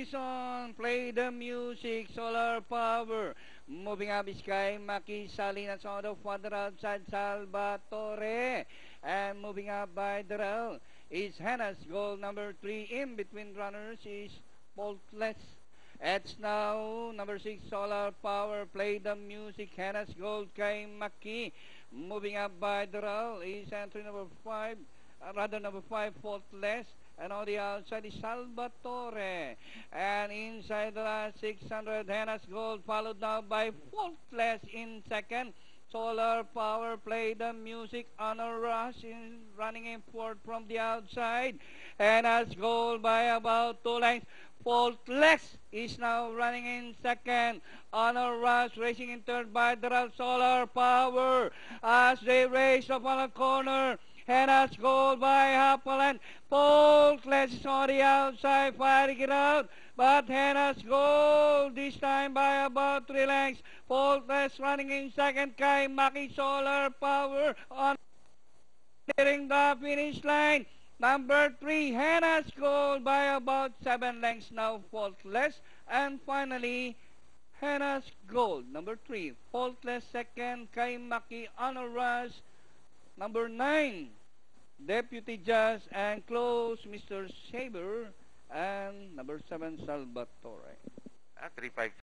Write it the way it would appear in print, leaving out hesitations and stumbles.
position. Play the music. Solar Power. Moving up is Kay Maki Salinas on the further outside Salvatore. And moving up by Darrell is Hannah's goal number 3. In between runners is Faultless. It's now number 6 Solar Power. Play the music. Hannah's goal Kay Maki. Moving up by Darrell is entry number 5. Number 5 Faultless. And on the outside is Salvatore. And inside the last 600, Hannah's Gold, followed now by Faultless in second. Solar Power, play the music on a rush, running in fourth from the outside. Hannah's Gold by about 2 lengths. Faultless is now running in second. On a rush, racing in third by the Solar Power as they race up on a corner. Hannah's Gold by half a length. Faultless is on the outside, firing it out. But Hannah's Gold this time by about 3 lengths. Faultless running in second. Kay Maki Solar Power on nearing the finish line. Number 3, Hannah's Gold by about 7 lengths now. Faultless. And finally, Hannah's Gold. Number 3, Faultless second. Kay Maki on a rush. Number 9, Deputy Judge, and close Mr. Saber, and number 7, Salvatore. 3-5